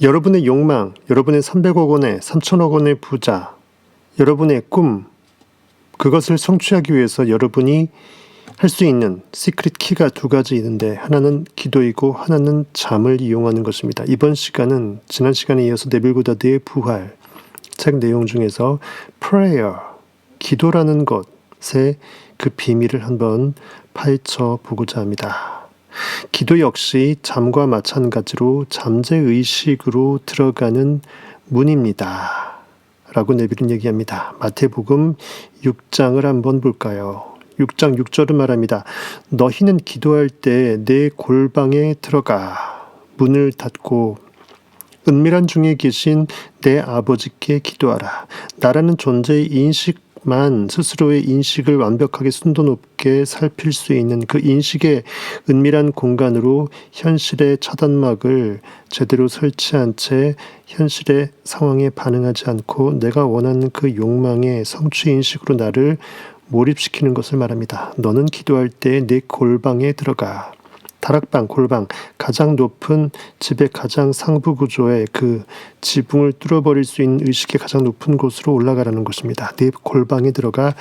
여러분의 욕망, 여러분의 300억 원의 3천억 원의 부자, 여러분의 꿈, 그것을 성취하기 위해서 여러분이 할 수 있는 시크릿 키가 두 가지 있는데, 하나는 기도이고 하나는 잠을 이용하는 것입니다. 이번 시간은 지난 시간에 이어서 네빌 고다드의 부활 책 내용 중에서 prayer, 기도라는 것의 그 비밀을 한번 파헤쳐 보고자 합니다. 기도 역시 잠과 마찬가지로 잠재의식으로 들어가는 문입니다. 라고 네빌은 얘기합니다. 마태복음 6장을 한번 볼까요? 6장 6절은 말합니다. 너희는 기도할 때 내 골방에 들어가 문을 닫고 은밀한 중에 계신 내 아버지께 기도하라. 나라는 존재의 인식만, 스스로의 인식을 완벽하게 순도 높게 살필 수 있는 그 인식의 은밀한 공간으로 현실의 차단막을 제대로 설치한 채 현실의 상황에 반응하지 않고 내가 원하는 그 욕망의 성취 인식으로 나를 몰입시키는 것을 말합니다. 너는 기도할 때 내 골방에 들어가. 다락방, 골방, 가장 높은 집의 가장 상부 구조의 그 지붕을 뚫어버릴 수 있는 의식의 가장 높은 곳으로 올라가라는 것입니다. 내 골방에 들어가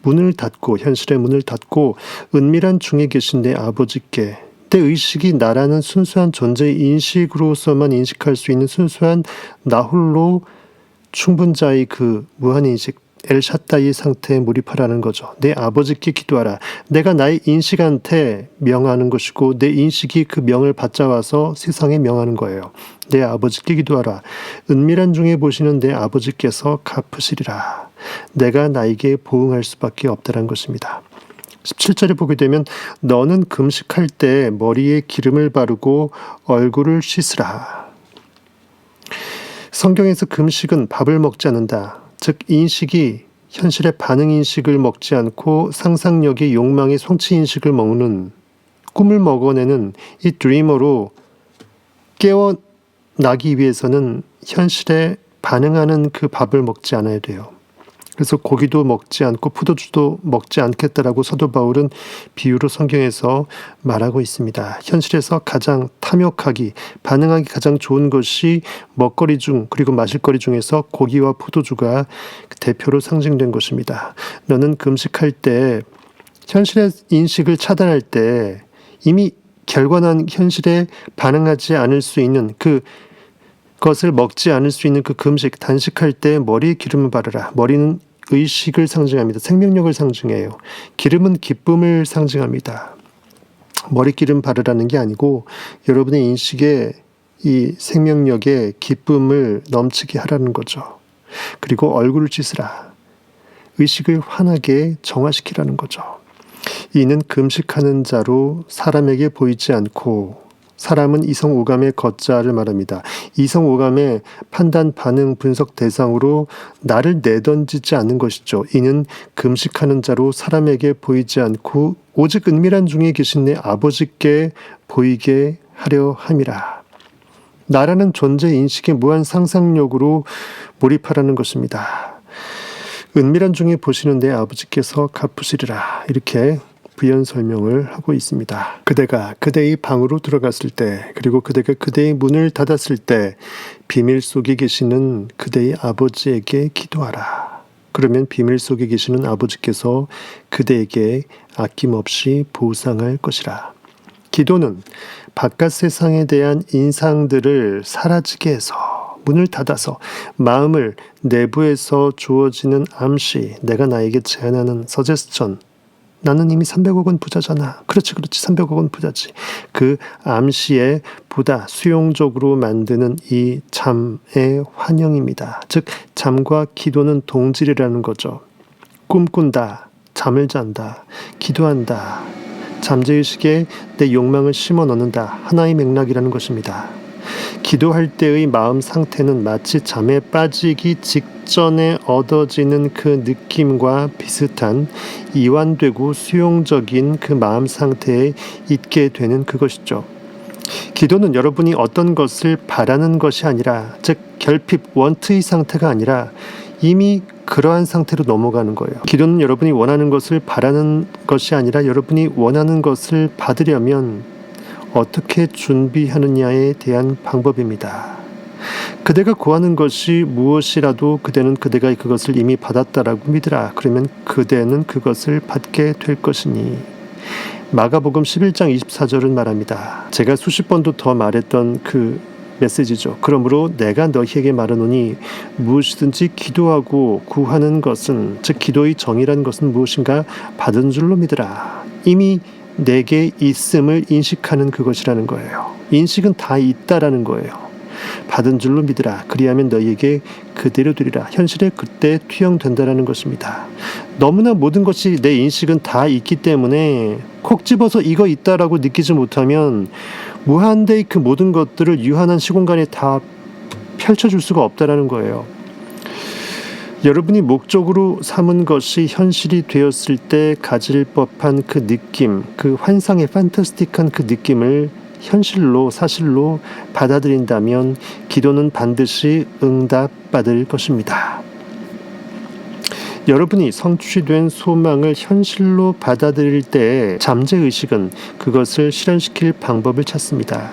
문을 닫고, 현실의 문을 닫고 은밀한 중에 계신 내 아버지께, 내 의식이 나라는 순수한 존재의 인식으로서만 인식할 수 있는 순수한 나 홀로 충분자의 그 무한인식, 엘샤다이의 상태에 몰입하라는 거죠. 내 아버지께 기도하라. 내가 나의 인식한테 명하는 것이고 내 인식이 그 명을 받자와서 세상에 명하는 거예요. 내 아버지께 기도하라. 은밀한 중에 보시는 내 아버지께서 갚으시리라. 내가 나에게 보응할 수밖에 없다는 것입니다. 17절에 보게 되면 너는 금식할 때 머리에 기름을 바르고 얼굴을 씻으라. 성경에서 금식은 밥을 먹지 않는다. 즉 인식이 현실의 반응인식을 먹지 않고 상상력의 욕망의 성취인식을 먹는, 꿈을 먹어내는 이 드리머로 깨어나기 위해서는 현실에 반응하는 그 밥을 먹지 않아야 돼요. 그래서 고기도 먹지 않고 포도주도 먹지 않겠다라고 사도 바울은 비유로 성경에서 말하고 있습니다. 현실에서 가장 탐욕하기, 반응하기 가장 좋은 것이 먹거리 중, 그리고 마실거리 중에서 고기와 포도주가 대표로 상징된 것입니다. 너는 금식할 때, 현실의 인식을 차단할 때 이미 결과난 현실에 반응하지 않을 수 있는 그것을 먹지 않을 수 있는 그 금식, 단식할 때 머리에 기름을 바르라. 머리는 의식을 상징합니다. 생명력을 상징해요. 기름은 기쁨을 상징합니다. 머리 기름 바르라는 게 아니고 여러분의 인식에 이 생명력에 기쁨을 넘치게 하라는 거죠. 그리고 얼굴을 씻으라. 의식을 환하게 정화시키라는 거죠. 이는 금식하는 자로 사람에게 보이지 않고, 사람은 이성오감의 걷자를 말합니다. 이성오감의 판단, 반응, 분석 대상으로 나를 내던지지 않는 것이죠. 이는 금식하는 자로 사람에게 보이지 않고 오직 은밀한 중에 계신 내 아버지께 보이게 하려 함이라. 나라는 존재 인식의 무한 상상력으로 몰입하라는 것입니다. 은밀한 중에 보시는 내 아버지께서 갚으시리라. 이렇게 부연 설명을 하고 있습니다. 그대가 그대의 방으로 들어갔을 때, 그리고 그대가 그대의 문을 닫았을 때 비밀 속에 계시는 그대의 아버지에게 기도하라. 그러면 비밀 속에 계시는 아버지께서 그대에게 아낌없이 보상할 것이라. 기도는 바깥 세상에 대한 인상들을 사라지게 해서, 문을 닫아서 마음을 내부에서 주어지는 암시, 내가 나에게 제안하는 서제스천, 나는 이미 300억 원 부자잖아. 그렇지 300억 원 부자지. 그 암시에 보다 수용적으로 만드는 이 잠의 환영입니다. 즉 잠과 기도는 동질이라는 거죠. 꿈꾼다, 잠을 잔다, 기도한다, 잠재의식에 내 욕망을 심어 넣는다. 하나의 맥락이라는 것입니다. 기도할 때의 마음 상태는 마치 잠에 빠지기 직전에 얻어지는 그 느낌과 비슷한 이완되고 수용적인 그 마음 상태에 있게 되는 그것이죠. 기도는 여러분이 어떤 것을 바라는 것이 아니라, 즉 결핍, 원트의 상태가 아니라 이미 그러한 상태로 넘어가는 거예요. 기도는 여러분이 원하는 것을 바라는 것이 아니라 여러분이 원하는 것을 받으려면 어떻게 준비하느냐에 대한 방법입니다. 그대가 구하는 것이 무엇이라도 그대는 그대가 그것을 이미 받았다라고 믿으라. 그러면 그대는 그것을 받게 될 것이니. 마가복음 11장 24절은 말합니다. 제가 수십 번도 더 말했던 그 메시지죠. 그러므로 내가 너희에게 말하노니 무엇이든지 기도하고 구하는 것은, 즉 기도의 정의라는 것은 무엇인가? 받은 줄로 믿으라. 이미 내게 있음을 인식하는 그것이라는 거예요. 인식은 다 있다라는 거예요. 받은 줄로 믿으라. 그리하면 너희에게 그대로 되리라. 현실에 그때 투영된다라는 것입니다. 너무나 모든 것이 내 인식은 다 있기 때문에 콕 집어서 이거 있다라고 느끼지 못하면 무한대의 그 모든 것들을 유한한 시공간에 다 펼쳐줄 수가 없다라는 거예요. 여러분이 목적으로 삼은 것이 현실이 되었을 때 가질 법한 그 느낌, 그 환상의 판타스틱한 그 느낌을 현실로, 사실로 받아들인다면 기도는 반드시 응답받을 것입니다. 여러분이 성취된 소망을 현실로 받아들일 때 잠재의식은 그것을 실현시킬 방법을 찾습니다.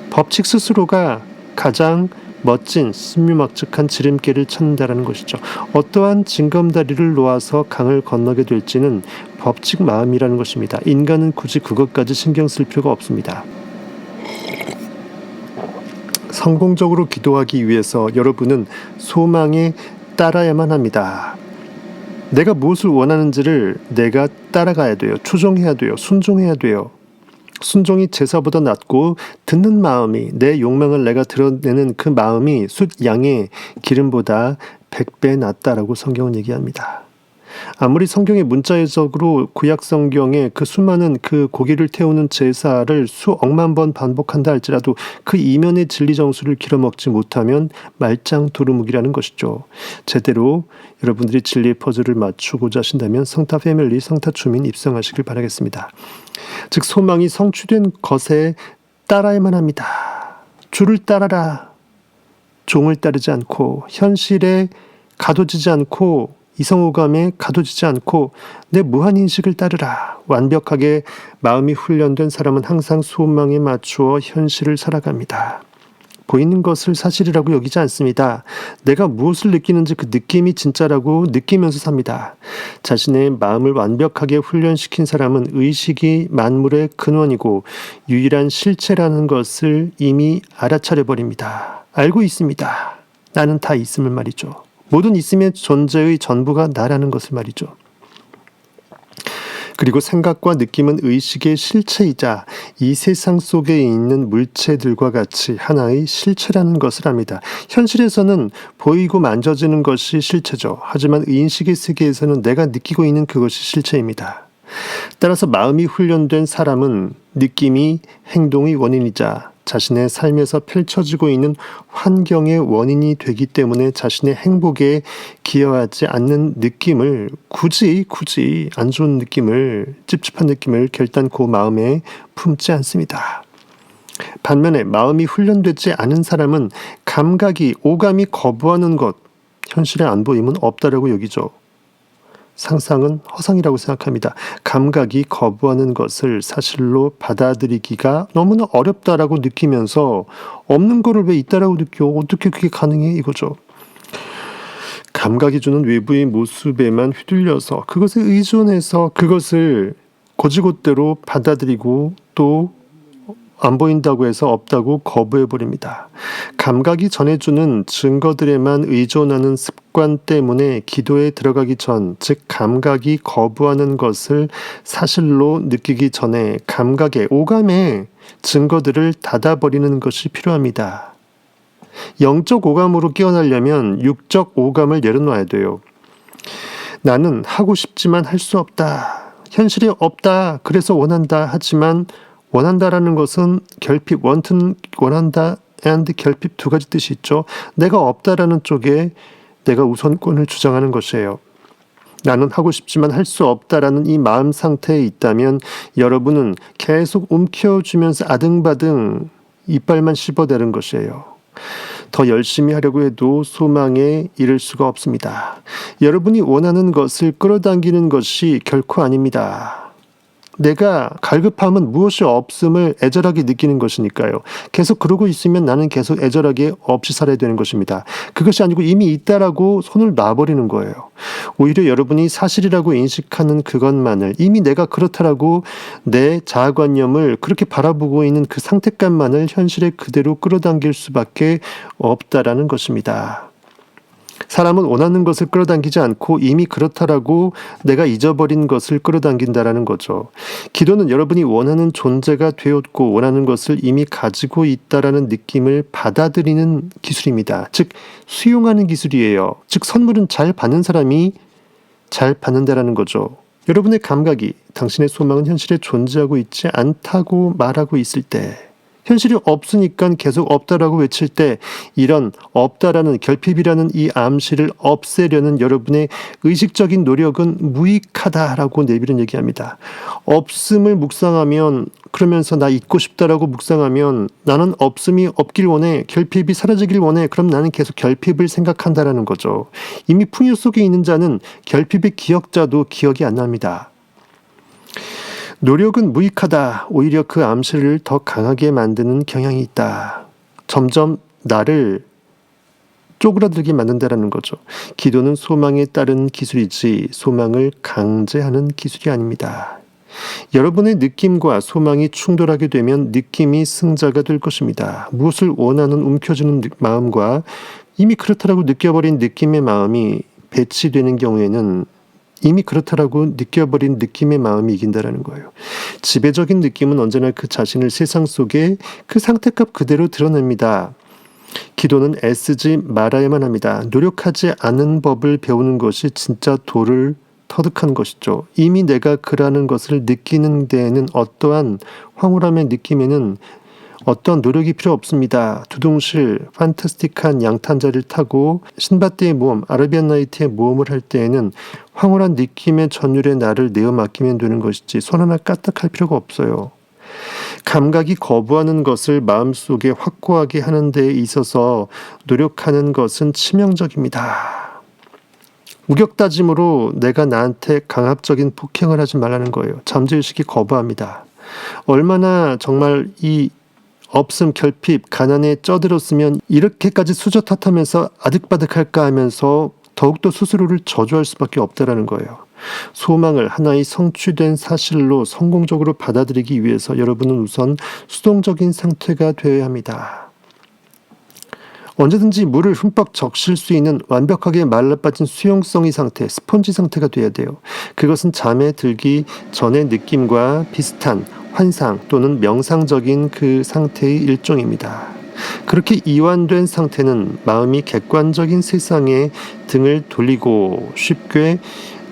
법칙 스스로가 가장 멋진 신묘막측한 지름길을 찾는다는 것이죠. 어떠한 징검다리를 놓아서 강을 건너게 될지는 법칙 마음이라는 것입니다. 인간은 굳이 그것까지 신경 쓸 필요가 없습니다. 성공적으로 기도하기 위해서 여러분은 소망에 따라야만 합니다. 내가 무엇을 원하는지를 내가 따라가야 돼요. 추종해야 돼요. 순종해야 돼요. 순종이 제사보다 낫고 듣는 마음이, 내 욕망을 내가 드러내는 그 마음이 숫 양의 기름보다 100배 낫다라고 성경은 얘기합니다. 아무리 성경의 문자 해석으로 구약 성경에 그 수많은 그 고기를 태우는 제사를 수억만 번 반복한다 할지라도 그 이면의 진리 정수를 길어먹지 못하면 말짱 도루묵이라는 것이죠. 제대로 여러분들이 진리의 퍼즐을 맞추고자 하신다면 성타 패밀리, 성타 주민 입성하시길 바라겠습니다. 즉 소망이 성취된 것에 따라야만 합니다. 주를 따라라. 종을 따르지 않고 현실에 가둬지지 않고 이성오감에 가둬지지 않고 내 무한인식을 따르라. 완벽하게 마음이 훈련된 사람은 항상 소망에 맞추어 현실을 살아갑니다. 보이는 것을 사실이라고 여기지 않습니다. 내가 무엇을 느끼는지 그 느낌이 진짜라고 느끼면서 삽니다. 자신의 마음을 완벽하게 훈련시킨 사람은 의식이 만물의 근원이고 유일한 실체라는 것을 이미 알아차려버립니다. 알고 있습니다. 나는 다 있음을 말이죠. 모든 있음의 존재의 전부가 나라는 것을 말이죠. 그리고 생각과 느낌은 의식의 실체이자 이 세상 속에 있는 물체들과 같이 하나의 실체라는 것을 압니다. 현실에서는 보이고 만져지는 것이 실체죠. 하지만 인식의 세계에서는 내가 느끼고 있는 그것이 실체입니다. 따라서 마음이 훈련된 사람은 느낌이 행동의 원인이자 자신의 삶에서 펼쳐지고 있는 환경의 원인이 되기 때문에 자신의 행복에 기여하지 않는 느낌을 굳이 안 좋은 느낌을, 찝찝한 느낌을 결단코 마음에 품지 않습니다. 반면에 마음이 훈련되지 않은 사람은 감각이, 오감이 거부하는 것, 현실에 안 보이면 없다라고 여기죠. 상상은 허상이라고 생각합니다. 감각이 거부하는 것을 사실로 받아들이기가 너무나 어렵다라고 느끼면서 없는 거를 왜 있다라고 느껴? 어떻게 그게 가능해? 이거죠. 감각이 주는 외부의 모습에만 휘둘려서 그것에 의존해서 그것을 곧이곧대로 받아들이고 또 안 보인다고 해서 없다고 거부해버립니다. 감각이 전해주는 증거들에만 의존하는 습관 때문에 기도에 들어가기 전, 즉 감각이 거부하는 것을 사실로 느끼기 전에 감각의, 오감의 증거들을 닫아버리는 것이 필요합니다. 영적 오감으로 깨어나려면 육적 오감을 내려놔야 돼요. 나는 하고 싶지만 할 수 없다. 현실이 없다. 그래서 원한다. 하지만 원한다라는 것은 결핍, 원한다 and 결핍 두 가지 뜻이 있죠. 내가 없다라는 쪽에 내가 우선권을 주장하는 것이에요. 나는 하고 싶지만 할 수 없다라는 이 마음 상태에 있다면 여러분은 계속 움켜쥐면서 아등바등 이빨만 씹어대는 것이에요. 더 열심히 하려고 해도 소망에 이를 수가 없습니다. 여러분이 원하는 것을 끌어당기는 것이 결코 아닙니다. 내가 갈급함은 무엇이 없음을 애절하게 느끼는 것이니까요. 계속 그러고 있으면 나는 계속 애절하게 없이 살아야 되는 것입니다. 그것이 아니고 이미 있다라고 손을 놔버리는 거예요. 오히려 여러분이 사실이라고 인식하는 그것만을, 이미 내가 그렇다라고 내 자아관념을 그렇게 바라보고 있는 그 상태감만을 현실에 그대로 끌어당길 수밖에 없다라는 것입니다. 사람은 원하는 것을 끌어당기지 않고 이미 그렇다라고 내가 잊어버린 것을 끌어당긴다라는 거죠. 기도는 여러분이 원하는 존재가 되었고 원하는 것을 이미 가지고 있다라는 느낌을 받아들이는 기술입니다. 즉 수용하는 기술이에요. 즉 선물은 잘 받는 사람이 잘 받는다라는 거죠. 여러분의 감각이 당신의 소망은 현실에 존재하고 있지 않다고 말하고 있을 때, 현실이 없으니까 계속 없다라고 외칠 때 이런 없다라는 결핍이라는 이 암시를 없애려는 여러분의 의식적인 노력은 무익하다라고 네빌은 얘기합니다. 없음을 묵상하면, 그러면서 나 있고 싶다라고 묵상하면 나는 없음이 없길 원해, 결핍이 사라지길 원해. 그럼 나는 계속 결핍을 생각한다라는 거죠. 이미 풍요 속에 있는 자는 결핍의 기억자도 기억이 안 납니다. 노력은 무익하다. 오히려 그 암시를 더 강하게 만드는 경향이 있다. 점점 나를 쪼그라들게 만든다라는 거죠. 기도는 소망에 따른 기술이지 소망을 강제하는 기술이 아닙니다. 여러분의 느낌과 소망이 충돌하게 되면 느낌이 승자가 될 것입니다. 무엇을 원하는 움켜쥐는 마음과 이미 그렇다라고 느껴버린 느낌의 마음이 배치되는 경우에는 이미 그렇다라고 느껴버린 느낌의 마음이 이긴다라는 거예요. 지배적인 느낌은 언제나 그 자신을 세상 속에 그 상태값 그대로 드러냅니다. 기도는 애쓰지 말아야만 합니다. 노력하지 않은 법을 배우는 것이 진짜 도를 터득한 것이죠. 이미 내가 그라는 것을 느끼는 데에는 어떠한 황홀함의 느낌에는 어떤 노력이 필요 없습니다. 두둥실 판타스틱한 양탄자를 타고 신밧드의 모험, 아라비안 나이트의 모험을 할 때에는 황홀한 느낌의 전율에 나를 내어 맡기면 되는 것이지 손 하나 까딱할 필요가 없어요. 감각이 거부하는 것을 마음속에 확고하게 하는 데 있어서 노력하는 것은 치명적입니다. 우격다짐으로 내가 나한테 강압적인 폭행을 하지 말라는 거예요. 잠재의식이 거부합니다. 얼마나 정말 이 없음, 결핍, 가난에 쩌들었으면 이렇게까지 수저 탓하면서 아득바득할까 하면서 더욱더 스스로를 저주할 수밖에 없다라는 거예요. 소망을 하나의 성취된 사실로 성공적으로 받아들이기 위해서 여러분은 우선 수동적인 상태가 되어야 합니다. 언제든지 물을 흠뻑 적실 수 있는 완벽하게 말라빠진 수용성의 상태, 스펀지 상태가 돼야 돼요. 그것은 잠에 들기 전의 느낌과 비슷한 환상 또는 명상적인 그 상태의 일종입니다. 그렇게 이완된 상태는 마음이 객관적인 세상에 등을 돌리고 쉽게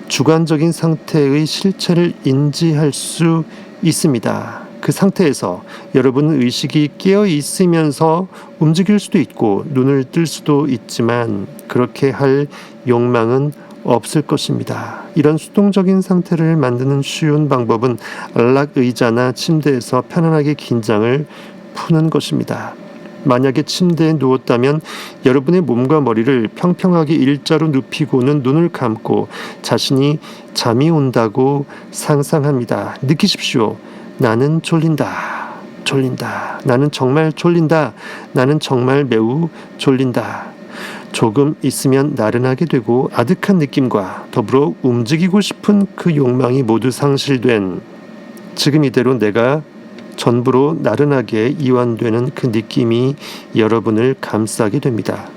주관적인 상태의 실체를 인지할 수 있습니다. 그 상태에서 여러분은 의식이 깨어 있으면서 움직일 수도 있고 눈을 뜰 수도 있지만 그렇게 할 욕망은 없을 것입니다. 이런 수동적인 상태를 만드는 쉬운 방법은 안락 의자나 침대에서 편안하게 긴장을 푸는 것입니다. 만약에 침대에 누웠다면 여러분의 몸과 머리를 평평하게 일자로 눕히고는 눈을 감고 자신이 잠이 온다고 상상합니다. 느끼십시오. 나는 졸린다. 졸린다. 나는 정말 졸린다. 나는 정말 매우 졸린다. 조금 있으면 나른하게 되고 아득한 느낌과 더불어 움직이고 싶은 그 욕망이 모두 상실된 지금 이대로 내가 전부로 나른하게 이완되는 그 느낌이 여러분을 감싸게 됩니다.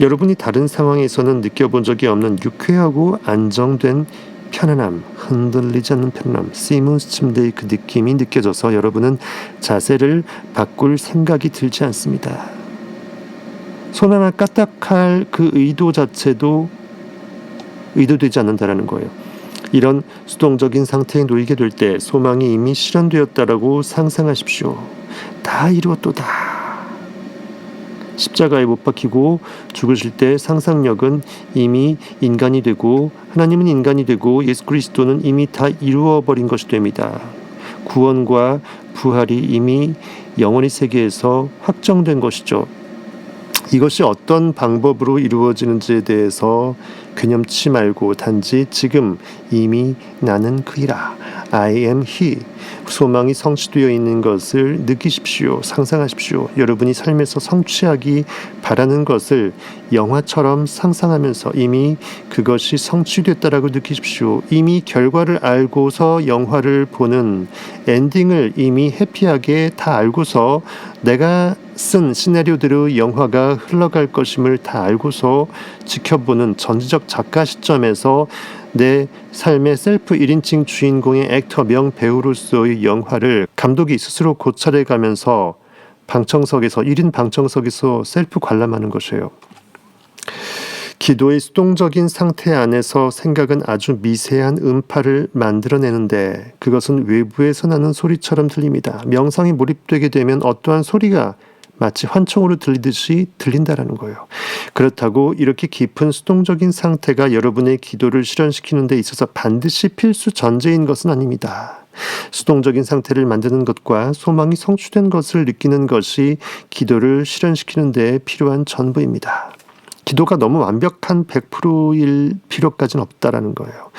여러분이 다른 상황에서는 느껴본 적이 없는 유쾌하고 안정된 편안함, 흔들리지 않는 편안함, 시몬스 침대의 그 느낌이 느껴져서 여러분은 자세를 바꿀 생각이 들지 않습니다. 손 하나 까딱할 그 의도 자체도 의도되지 않는다라는 거예요. 이런 수동적인 상태에 놓이게 될 때 소망이 이미 실현되었다라고 상상하십시오. 다 이루었도다. 십자가에 못 박히고 죽으실 때 상상력은 이미 인간이 되고 하나님은 인간이 되고 예수 그리스도는 이미 다 이루어버린 것이 됩니다. 구원과 부활이 이미 영원히 세계에서 확정된 것이죠. 이것이 어떤 방법으로 이루어지는지에 대해서 괴념치 말고 단지 지금 이미 나는 그이라 I am he 소망이 성취되어 있는 것을 느끼십시오. 상상하십시오. 여러분이 삶에서 성취하기 바라는 것을 영화처럼 상상하면서 이미 그것이 성취됐다라고 느끼십시오. 이미 결과를 알고서 영화를 보는 엔딩을 이미 해피하게 다 알고서 내가 쓴 시나리오대로 영화가 흘러갈 것임을 다 알고서 지켜보는 전지적 작가 시점에서 내 삶의 셀프 1인칭 주인공의 액터 명배우로서의 영화를 감독이 스스로 고찰해가면서 방청석에서 1인 방청석에서 셀프 관람하는 것이에요. 기도의 수동적인 상태 안에서 생각은 아주 미세한 음파를 만들어내는데 그것은 외부에서 나는 소리처럼 들립니다. 명상에 몰입되게 되면 어떠한 소리가 마치 환청으로 들리듯이 들린다라는 거예요. 그렇다고 이렇게 깊은 수동적인 상태가 여러분의 기도를 실현시키는 데 있어서 반드시 필수 전제인 것은 아닙니다. 수동적인 상태를 만드는 것과 소망이 성취된 것을 느끼는 것이 기도를 실현시키는 데 필요한 전부입니다. 기도가 너무 완벽한 100%일 필요까지는 없다라는 거예요.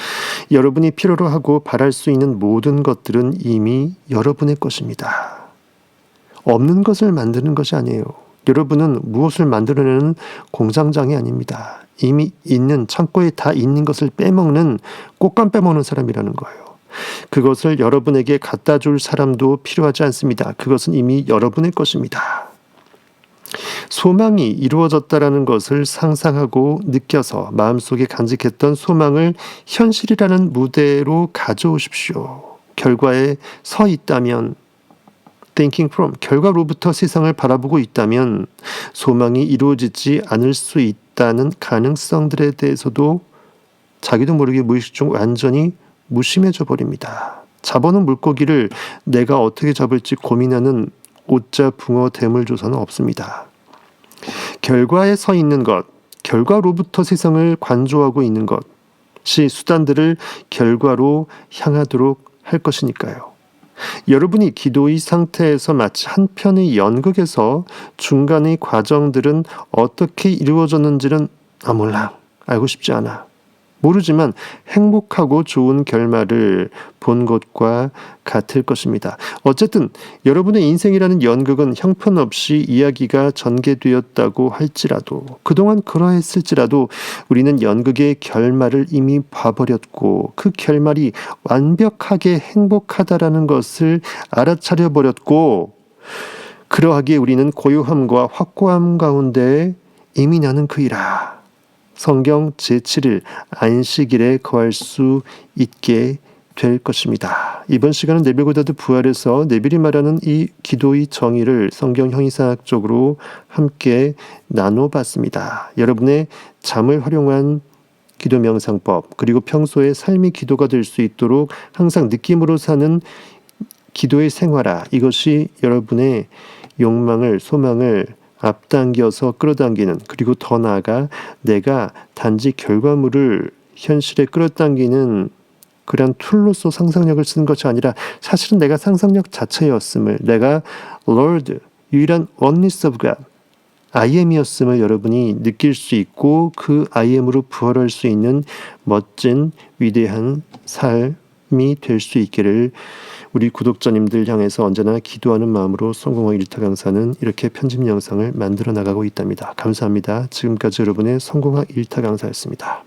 여러분이 필요로 하고 바랄 수 있는 모든 것들은 이미 여러분의 것입니다. 없는 것을 만드는 것이 아니에요. 여러분은 무엇을 만들어내는 공장장이 아닙니다. 이미 있는 창고에 다 있는 것을 빼먹는 꽃감 빼먹는 사람이라는 거예요. 그것을 여러분에게 갖다 줄 사람도 필요하지 않습니다. 그것은 이미 여러분의 것입니다. 소망이 이루어졌다라는 것을 상상하고 느껴서 마음속에 간직했던 소망을 현실이라는 무대로 가져오십시오. 결과에 서 있다면 thinking from 결과로부터 세상을 바라보고 있다면 소망이 이루어지지 않을 수 있다는 가능성들에 대해서도 자기도 모르게 무의식 중 완전히 무심해져 버립니다. 잡아놓은 물고기를 내가 어떻게 잡을지 고민하는 오자 붕어 대물조사는 없습니다. 결과에 서 있는 것, 결과로부터 세상을 관조하고 있는 것이 수단들을 결과로 향하도록 할 것이니까요. 여러분이 기도의 상태에서 마치 한 편의 연극에서 중간의 과정들은 어떻게 이루어졌는지는 몰라. 알고 싶지 않아. 모르지만 행복하고 좋은 결말을 본 것과 같을 것입니다. 어쨌든 여러분의 인생이라는 연극은 형편없이 이야기가 전개되었다고 할지라도 그동안 그러했을지라도 우리는 연극의 결말을 이미 봐버렸고 그 결말이 완벽하게 행복하다라는 것을 알아차려 버렸고 그러하기에 우리는 고요함과 확고함 가운데 이미 나는 그이라. 성경 제7일 안식일에 거할 수 있게 될 것입니다. 이번 시간은 네빌 고다드 부활에서 네빌이 말하는 이 기도의 정의를 성경 형이상학적으로 함께 나눠봤습니다. 여러분의 잠을 활용한 기도 명상법 그리고 평소에 삶이 기도가 될 수 있도록 항상 느낌으로 사는 기도의 생활화 이것이 여러분의 욕망을 소망을 앞당겨서 끌어당기는 그리고 더 나아가 내가 단지 결과물을 현실에 끌어당기는 그런 툴로서 상상력을 쓰는 것이 아니라 사실은 내가 상상력 자체였음을 내가 Lord, 유일한 oneness of God, I am이었음을 여러분이 느낄 수 있고 그 I am으로 부활할 수 있는 멋진 위대한 삶이 될 수 있기를 우리 구독자님들 향해서 언제나 기도하는 마음으로 성공학 일타 강사는 이렇게 편집 영상을 만들어 나가고 있답니다. 감사합니다. 지금까지 여러분의 성공학 일타 강사였습니다.